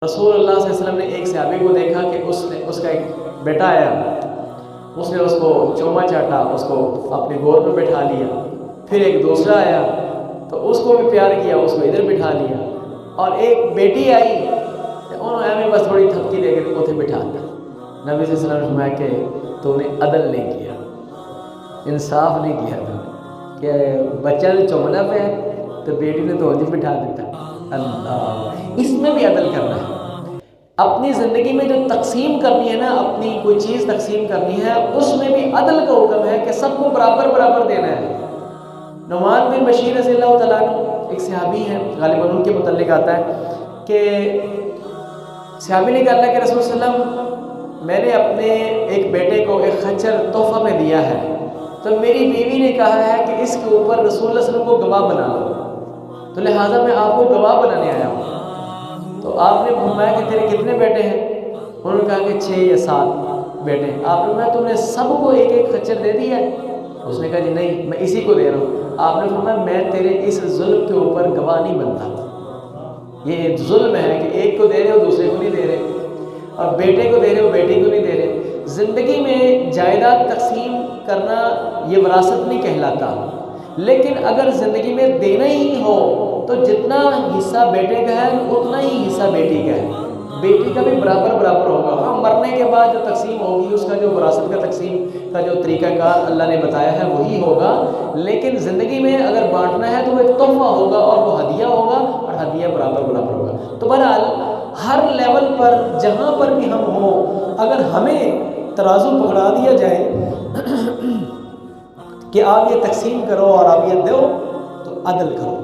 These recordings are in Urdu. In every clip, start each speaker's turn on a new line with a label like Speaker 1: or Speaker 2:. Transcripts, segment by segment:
Speaker 1: رسول اللہ صلی اللہ علیہ وسلم نے ایک صحابی کو دیکھا کہ اس کا ایک بیٹا آیا، اس نے اس کو چوما چاٹا، اس کو اپنے گود میں بٹھا لیا۔ پھر ایک دوسرا آیا تو اس کو بھی پیار کیا، اس کو ادھر بٹھا لیا۔ اور ایک بیٹی آئی، انہوں نے ہمیں بس تھوڑی تھپکی دے کے اتنے بٹھا دیا۔ نبی صلی اللہ علیہ وسلم نے فرمایا کہ تو نے عدل نہیں کیا، انصاف نہیں کیا تھا کہ بچہ نے چومنا پہ ہے تو بیٹی نے تو ادھر بٹھا دیتا۔ اللہ، اس میں بھی عدل کرنا ہے۔ اپنی زندگی میں جو تقسیم کرنی ہے نا، اپنی کوئی چیز تقسیم کرنی ہے، اس میں بھی عدل کا حکم ہے کہ سب کو برابر برابر دینا ہے۔ نعمان بن بشیر رضی اللہ تعالیٰ عنہ ایک صحابی ہیں، غالباً ان کے متعلق آتا ہے کہ صحابی نے کہا اللہ کے رسول صلی اللہ علیہ وسلم، میں نے اپنے ایک بیٹے کو ایک خچر تحفہ میں دیا ہے، تو میری بیوی نے کہا ہے کہ اس کے اوپر رسول اللہ صلی اللہ علیہ وسلم کو گواہ بنا لو، تو لہٰذا میں آپ کو گواہ بنانے آیا ہوں۔ تو آپ نے فرمایا کہ تیرے کتنے بیٹے ہیں؟ انہوں نے کہا کہ 6 یا 7 بیٹے ہیں۔ آپ نے فرمایا تم نے سب کو ایک ایک خچر دے دیا ہے؟ اس نے کہا جی نہیں، میں اسی کو دے رہا ہوں۔ آپ نے فرمایا میں تیرے اس ظلم کے اوپر گواہ نہیں بنتا، یہ ظلم ہے کہ ایک کو دے رہے ہو دوسرے کو نہیں دے رہے، اور بیٹے کو دے رہے ہو بیٹی کو نہیں دے رہے۔ زندگی میں جائیداد تقسیم کرنا یہ وراثت نہیں کہلاتا، لیکن اگر زندگی میں دینا ہی ہو تو جتنا حصہ بیٹے کا ہے اتنا ہی حصہ بیٹی کا ہے، بیٹی کا بھی برابر برابر ہوگا۔ ہاں، مرنے کے بعد جو تقسیم ہوگی اس کا جو وراثت کا تقسیم کا جو طریقہ کار اللہ نے بتایا ہے وہی ہوگا، لیکن زندگی میں اگر بانٹنا ہے تو وہ ایک تحفہ ہوگا اور وہ ہدیہ ہوگا، اور ہدیہ برابر برابر ہوگا۔ تو بہرحال ہر لیول پر جہاں پر بھی ہم ہوں، اگر ہمیں ترازو پکڑا دیا جائے کہ آپ یہ تقسیم کرو اور آپ یہ دو، تو عدل کرو۔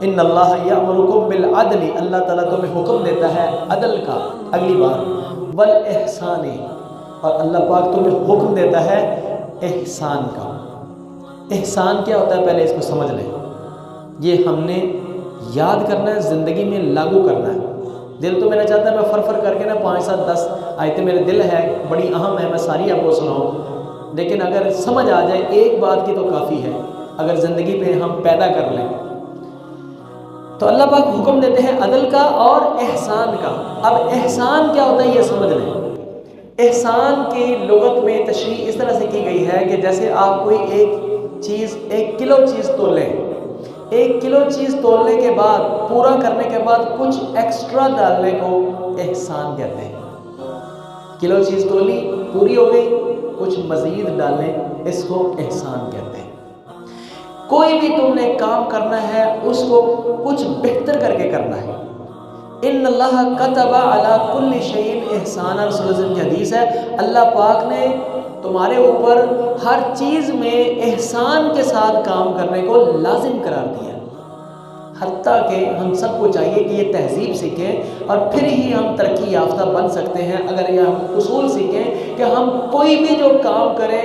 Speaker 1: ان اللہ یامرکم بالعدل، اللہ تعالیٰ تمہیں حکم دیتا ہے عدل کا، اگلی بار والاحسان، اور اللہ پاک تمہیں حکم دیتا ہے احسان کا۔ احسان کیا ہوتا ہے پہلے اس کو سمجھ لیں، یہ ہم نے یاد کرنا ہے، زندگی میں لاگو کرنا ہے۔ دل تو میرا چاہتا ہے میں فر کر کے نا 5 7 10 آیتیں میرے دل ہے، بڑی اہم ہے، میں ساری آپ کو سناؤں، لیکن اگر سمجھ آ جائے ایک بات کی تو کافی ہے، اگر زندگی پہ ہم پیدا کر لیں۔ تو اللہ پاک حکم دیتے ہیں عدل کا اور احسان کا۔ اب احسان کیا ہوتا ہے یہ سمجھ لیں۔ احسان کی لغت میں تشریح اس طرح سے کی گئی ہے کہ جیسے آپ کوئی ایک کلو چیز تولیں، 1 کلو چیز تولنے کے بعد، پورا کرنے کے بعد کچھ ایکسٹرا ڈالنے کو احسان کہتے ہیں۔ کلو چیز تولی، پوری ہو گئی، کچھ مزید ڈالیں، اس کو احسان کہتے ہیں۔ کوئی بھی تم نے کام کرنا ہے اس کو کچھ بہتر کر کے کرنا ہے۔ ان اللہ کتب علی کل شیء احسانا، رسول اللہ صلی اللہ علیہ وسلم کی حدیث ہے، اللہ پاک نے تمہارے اوپر ہر چیز میں احسان کے ساتھ کام کرنے کو لازم قرار دیا۔ حتیٰ کہ ہم سب کو چاہیے کہ یہ تہذیب سیکھیں اور پھر ہی ہم ترقی یافتہ بن سکتے ہیں، اگر یہ ہم اصول سیکھیں کہ ہم کوئی بھی جو کام کریں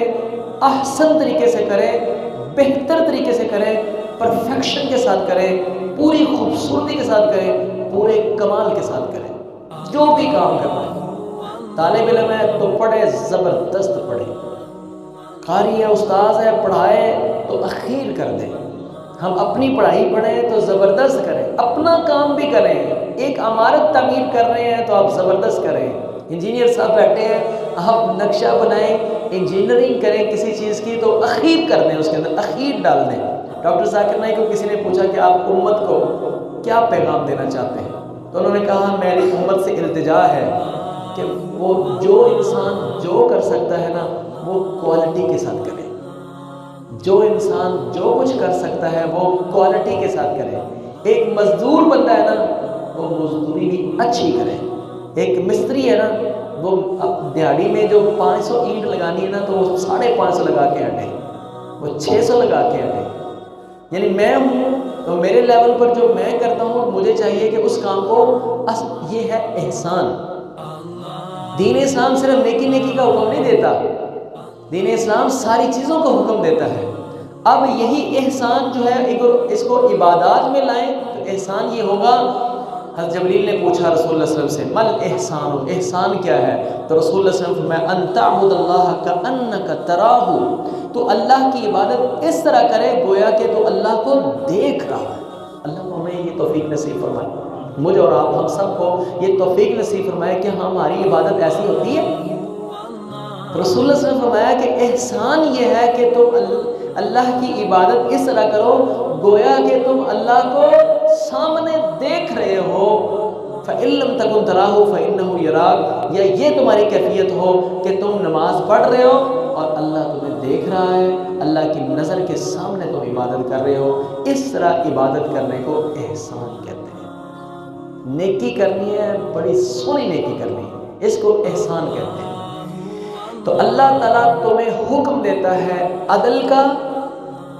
Speaker 1: احسن طریقے سے کریں، بہتر طریقے سے کریں، پرفیکشن کے ساتھ کریں، پوری خوبصورتی کے ساتھ کریں، پورے کمال کے ساتھ کریں۔ جو بھی کام کرنا ہے، طالب علم ہے تو پڑھے، زبردست پڑھے، قاری ہے، استاذ ہے، پڑھائے تو اخیر کر دیں۔ ہم اپنی پڑھائی پڑھیں تو زبردست کریں، اپنا کام بھی کریں۔ ایک عمارت تعمیر کر رہے ہیں تو آپ زبردست کریں۔ انجینئر صاحب بیٹھے ہیں، آپ نقشہ بنائیں، انجینئرنگ کریں کسی چیز کی تو اخیر کر دیں، اس کے اندر اخیر ڈال دیں۔ ڈاکٹر ذاکر نائک کو کسی نے پوچھا کہ آپ امت کو کیا پیغام دینا چاہتے ہیں، تو انہوں نے کہا میری امت سے التجا ہے کہ وہ جو انسان جو کر سکتا ہے نا وہ کوالٹی کے ساتھ کرے، جو انسان جو کچھ کر سکتا ہے وہ کوالٹی کے ساتھ کرے۔ ایک مزدور بندہ ہے نا وہ مزدوری بھی اچھی کرے۔ ایک مستری ہے نا وہ دیہڑی میں جو 500 اینٹ لگانی ہے نا تو وہ 550 لگا کے ہٹے، وہ 600 لگا کے ہٹے۔ یعنی میں ہوں تو میرے لیول پر جو میں کرتا ہوں مجھے چاہیے کہ اس کام کو یہ ہے احسان۔ دین اسلام صرف نیکی کا حکم نہیں دیتا، دین اسلام ساری چیزوں کا حکم دیتا ہے۔ اب یہی احسان جو ہے اس کو عبادات میں لائیں تو احسان یہ ہوگا۔ حضرت جبریل نے پوچھا رسول اللہ صلی اللہ علیہ وسلم سے مل احسان، احسان کیا ہے؟ تو رسول اللہ صلی اللہ علیہ وسلم فرمایا ان تعبد اللہ کأنک تراہ، تو اللہ کی عبادت اس طرح کرے گویا کہ تو اللہ کو دیکھ رہا ہے۔ اللہ ہمیں یہ توفیق نصیب فرمائے۔ مجھ اور آپ ہم سب کو یہ توفیق نصیب فرمائے کہ ہماری عبادت ایسی ہوتی ہے۔ رسول اللہ صلی اللہ علیہ وسلم نے فرمایا کہ احسان یہ ہے کہ تم اللہ کی عبادت اس طرح کرو گویا کہ تم اللہ کو سامنے دیکھ رہے ہو۔ فَإِن لَّمْ تَكُن تَرَاهُ فَإِنَّهُ يَرَاكَ، یا یہ تمہاری کیفیت ہو کہ تم نماز پڑھ رہے ہو اور اللہ تمہیں دیکھ رہا ہے، اللہ کی نظر کے سامنے تم عبادت کر رہے ہو۔ اس طرح عبادت کرنے کو احسان کہتے ہیں۔ نیکی کرنی ہے، بڑی سونی نیکی کرنی ہے، اس کو احسان کہتے ہیں۔ تو اللہ تعالیٰ تمہیں حکم دیتا ہے عدل کا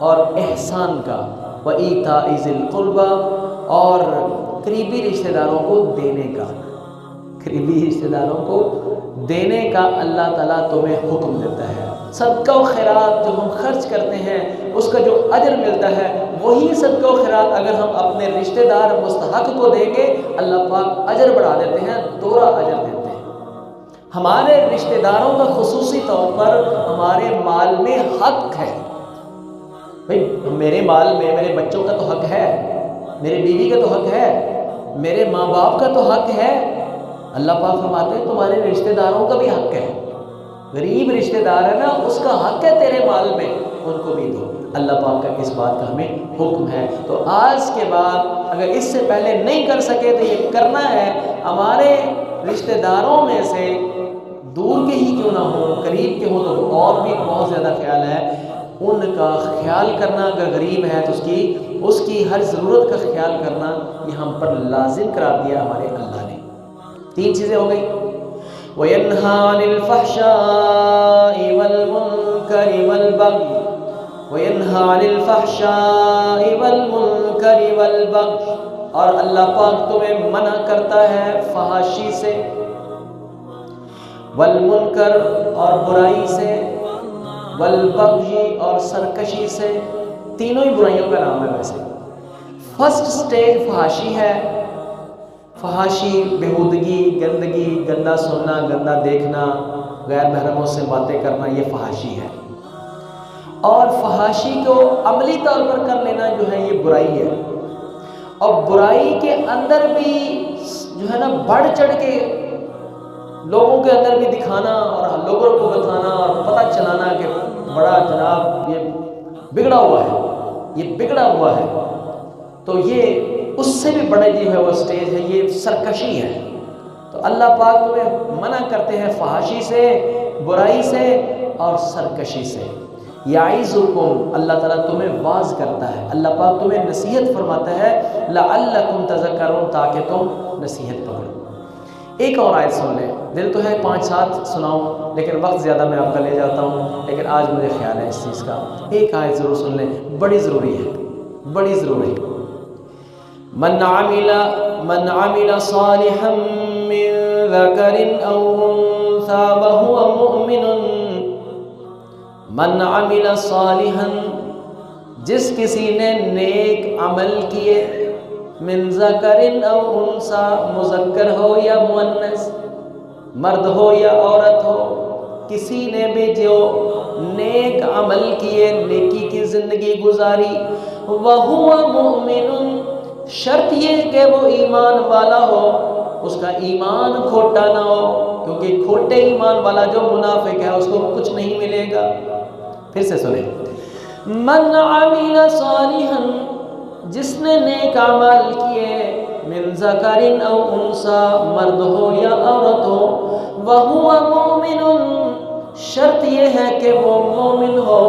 Speaker 1: اور احسان کا، وَإِيتَاءِ ذِي الْقُرْبَى، اور قریبی رشتہ داروں کو دینے کا، قریبی رشتہ داروں کو دینے کا اللہ تعالیٰ تمہیں حکم دیتا ہے۔ صدقہ و خیرات جو ہم خرچ کرتے ہیں اس کا جو اجر ملتا ہے، وہی صدقہ و خیرات اگر ہم اپنے رشتہ دار مستحق کو دیں گے اللہ پاک اجر بڑھا دیتے ہیں، دوہرا اجر دیتے ہیں۔ ہمارے رشتہ داروں کا خصوصی طور پر ہمارے مال میں حق ہے۔ بھئی میرے مال میں میرے بچوں کا تو حق ہے، میرے بیوی کا تو حق ہے، میرے ماں باپ کا تو حق ہے۔ اللہ پاک فرماتے ہیں تمہارے رشتہ داروں کا بھی حق ہے، غریب رشتہ دار ہے نا، اس کا حق ہے تیرے مال میں، ان کو بھی دو۔ اللہ پاک کا اس بات کا ہمیں حکم ہے۔ تو آج کے بعد اگر اس سے پہلے نہیں کر سکے تو یہ کرنا ہے۔ ہمارے رشتہ داروں میں سے دور کے ہی کیوں نہ ہوں، قریب کے ہوں تو اور بھی بہت زیادہ خیال ہے، ان کا خیال کرنا۔ اگر غریب ہے تو اس کی ہر ضرورت کا خیال کرنا یہ ہم پر لازم قرار دیا ہمارے اللہ نے۔ 3 چیزیں ہو گئی، وَيَنْهَى عَنِ الْفَحْشَاءِ وَالْمُنكَرِ وَالْبَغْيِ، وَيَنْهَى عَنِ الْفَحْشَاءِ وَالْمُنكَرِ وَالْبَغْيِ، اور اللہ پاک تمہیں منع کرتا ہے فحاشی سے، والمنکر اور برائی سے، والبغی اور سرکشی سے۔ تینوں ہی برائیوں کا نام ہے ویسے۔ فرسٹ سٹیج فحاشی ہے، فحاشی بےہودگی، گندگی، گندا سننا، گندا دیکھنا، غیر محرموں سے باتیں کرنا، یہ فحاشی ہے۔ اور فحاشی کو عملی طور پر کر لینا جو ہے یہ برائی ہے۔ اور برائی کے اندر بھی جو ہے نا بڑھ چڑھ کے لوگوں کے اندر بھی دکھانا اور لوگوں کو بتانا اور پتہ چلانا کہ بڑا جناب یہ بگڑا ہوا ہے، یہ بگڑا ہوا ہے، تو یہ اس سے بھی بڑے جو ہے وہ سٹیج ہے، یہ سرکشی ہے۔ تو اللہ پاک تمہیں منع کرتے ہیں فحاشی سے، برائی سے اور سرکشی سے۔ یعظکم، اللہ تعالیٰ تمہیں واعظ کرتا ہے، اللہ پاک تمہیں نصیحت فرماتا ہے، لعلکم تذکرون، تاکہ تم نصیحت پکڑو۔ ایک اور آیت سن لیں، دل تو ہے 5-7 سناؤں لیکن وقت زیادہ میں آپ کا لے جاتا ہوں، لیکن آج مجھے خیال ہے اس چیز کا، ایک آیت ضرور سن لیں، بڑی ضروری ہے، بڑی ضروری۔ من عمل صالحا من ذکر او انثى وهو مؤمن، من عمل صالحا، جس کسی نے نیک عمل کیے، من ذکر او انثى، مذکر ہو یا مؤنث، مرد ہو یا عورت ہو، کسی نے بھی جو نیک عمل کیے، نیکی کی زندگی گزاری، وَهُوَ مُؤْمِنٌ، شرط یہ کہ وہ ایمان والا ہو، اس کا ایمان کھوٹا نہ ہو، کیونکہ کھوٹے ایمان والا جو منافق ہے اس کو کچھ نہیں ملے گا۔ پھر سے سنیں، من عمل صالحا، جس نے نیک عمل کیے، من ذکر او انثى، مرد ہو یا عورت ہو، وَهُوَ مُؤْمِنٌ، شرط یہ ہے کہ وہ مومن ہو۔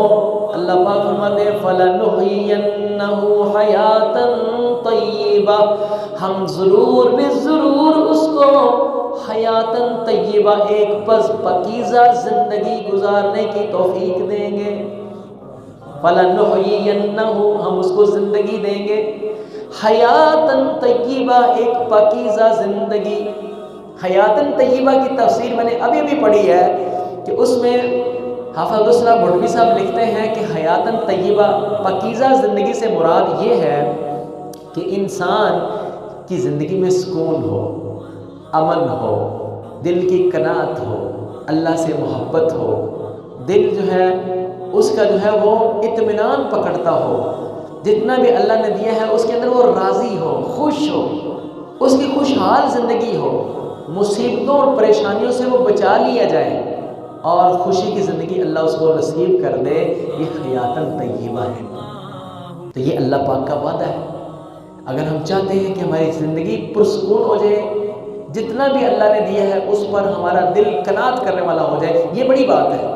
Speaker 1: اللہ پاک فرماتے ہیں فَلَنُحْيِيَنَّهُ حَيَاةً طَيِّبَةً، ہم ضرور بے ضرور اس کو حیاتاً طیبہ، ایک پاکیزہ زندگی گزارنے کی توفیق دیں گے۔ فَلَنُحْيِيَنَّهُ، ہم اس کو زندگی دیں گے، حیاتاً طیبہ، ایک پاکیزہ زندگی۔ حیاتاً طیبہ کی تفسیر میں نے ابھی پڑھی ہے کہ اس میں حافظ عبدالسلام بھٹوی صاحب لکھتے ہیں کہ حیاتاً طیبہ، پاکیزہ زندگی سے مراد یہ ہے کہ انسان کی زندگی میں سکون ہو، امن ہو، دل کی قناعت ہو، اللہ سے محبت ہو، دل جو ہے اس کا جو ہے وہ اطمینان پکڑتا ہو، جتنا بھی اللہ نے دیا ہے اس کے اندر وہ راضی ہو، خوش ہو۔ اس کی خوشحال زندگی ہو، مصیبتوں اور پریشانیوں سے وہ بچا لیا جائے اور خوشی کی زندگی اللہ اس کو نصیب کر دے، یہ حیاتاً طیبہ ہے۔ تو یہ اللہ پاک کا وعدہ ہے۔ اگر ہم چاہتے ہیں کہ ہماری زندگی پرسکون ہو جائے، جتنا بھی اللہ نے دیا ہے اس پر ہمارا دل قناعت کرنے والا ہو جائے، یہ بڑی بات ہے،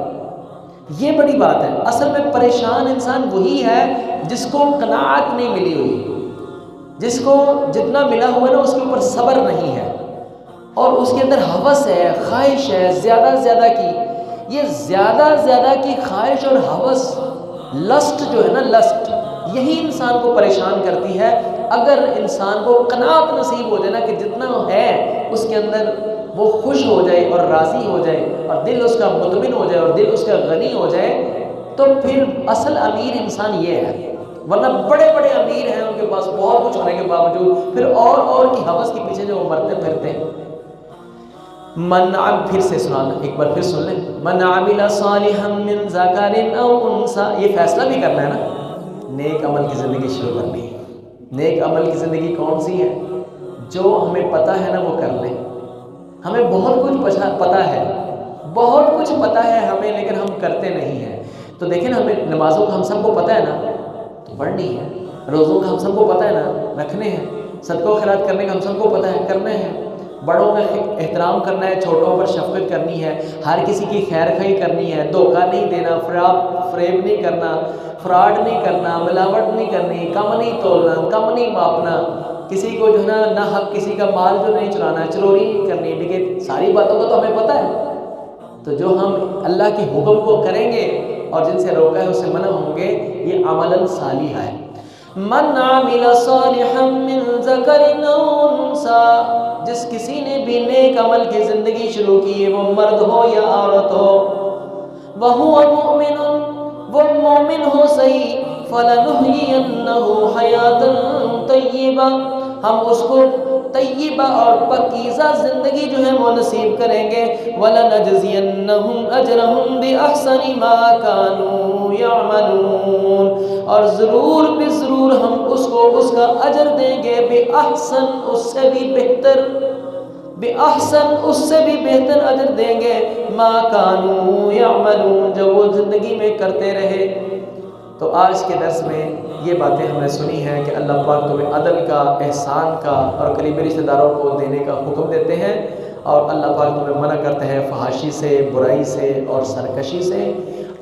Speaker 1: یہ بڑی بات ہے۔ اصل میں پریشان انسان وہی ہے جس کو قناعت نہیں ملی ہوئی، جس کو جتنا ملا ہوا ہے نا اس کے اوپر صبر نہیں ہے، اور اس کے اندر ہوس ہے، خواہش ہے زیادہ زیادہ کی۔ یہ زیادہ زیادہ کی خواہش اور ہوس، لسٹ جو ہے نا، لسٹ، یہی انسان کو پریشان کرتی ہے۔ اگر انسان کو قناعت نصیب ہو جائے نا کہ جتنا ہے اس کے اندر وہ خوش ہو جائے اور راضی ہو جائے اور دل اس کا مطمئن ہو جائے اور دل اس کا غنی ہو جائے، تو پھر اصل امیر انسان یہ ہے۔ ورنہ بڑے بڑے امیر ہیں، ان کے پاس بہت کچھ ہونے کے باوجود پھر اور کی ہوس کے پیچھے جو وہ مرتے پھرتے ہیں۔ پھر سے سنانا، ایک بار پھر سن لیں۔ من عمل صالحا من ذکر او انثی، یہ فیصلہ بھی کرنا ہے نا، نیک عمل کی زندگی شروع کرنی ہے۔ نیک عمل کی زندگی کون سی ہے؟ جو ہمیں پتہ ہے نا وہ کر لیں۔ ہمیں بہت کچھ پتہ ہے، بہت کچھ پتہ ہے ہمیں، لیکن ہم کرتے نہیں ہیں۔ تو دیکھیں نا، ہمیں نمازوں کا ہم سب کو پتہ ہے نا تو پڑھنی ہے، روزوں کا ہم سب کو پتہ ہے نا رکھنے ہیں، صدقہ و خیرات کرنے کا ہم سب کو پتہ ہے کرنے ہیں، بڑوں کا احترام کرنا ہے، چھوٹوں پر شفقت کرنی ہے، ہر کسی کی خیر خواہی کرنی ہے، دھوکہ نہیں دینا، فریب نہیں کرنا، فراڈ نہیں کرنا، ملاوٹ نہیں کرنی، کم نہیں تولنا، کم نہیں ماپنا، کسی کو جو ہے نا نہ حق کسی کا مال جو نہیں چرانا، چلوری نہیں کرنی، لیکن ساری باتوں کا تو ہمیں پتہ ہے۔ تو جو ہم اللہ کے حکم کو کریں گے اور جن سے روکا ہے اس سے منع ہوں گے، یہ عملاً صالح ہے۔ من عمل صالحا من ذکر او انثی، جس کسی نے بھی نیک عمل کی زندگی شروع کی ہے، وہ مرد ہو یا عورت ہو، وہو مؤمن، وہ مومن ہو صحیح، فلنحیینہ حیاتا طیبہ، ہم اس کو طیبہ اور پاکیزہ زندگی جو ہے وہ نصیب کریں گے، وَلَنَجْزِيَنَّهُمْ أَجْرَهُمْ بِأَحْسَنِ مَا كَانُوا يَعْمَلُونَ، اور ضرور بے ضرور ہم اس کو اس کا اجر دیں گے، بِأَحْسَن، اس سے بھی بہتر، بِأَحْسَن، اس سے بھی بہتر اجر دیں گے، مَا كَانُوا يَعْمَلُونَ، جو وہ زندگی میں کرتے رہے۔ تو آج کے درس میں یہ باتیں ہم نے سنی ہیں کہ اللہ پاک تمہیں عدل کا، احسان کا اور قریبی رشتہ داروں کو دینے کا حکم دیتے ہیں، اور اللہ پاک تمہیں منع کرتے ہیں فحاشی سے، برائی سے اور سرکشی سے۔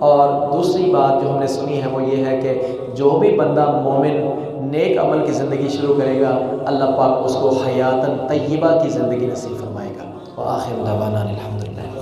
Speaker 1: اور دوسری بات جو ہم نے سنی ہے وہ یہ ہے کہ جو بھی بندہ مومن نیک عمل کی زندگی شروع کرے گا، اللہ پاک اس کو حیاتاً طیبہ کی زندگی نصیب فرمائے گا۔ وآخر دعوانا الحمدللہ۔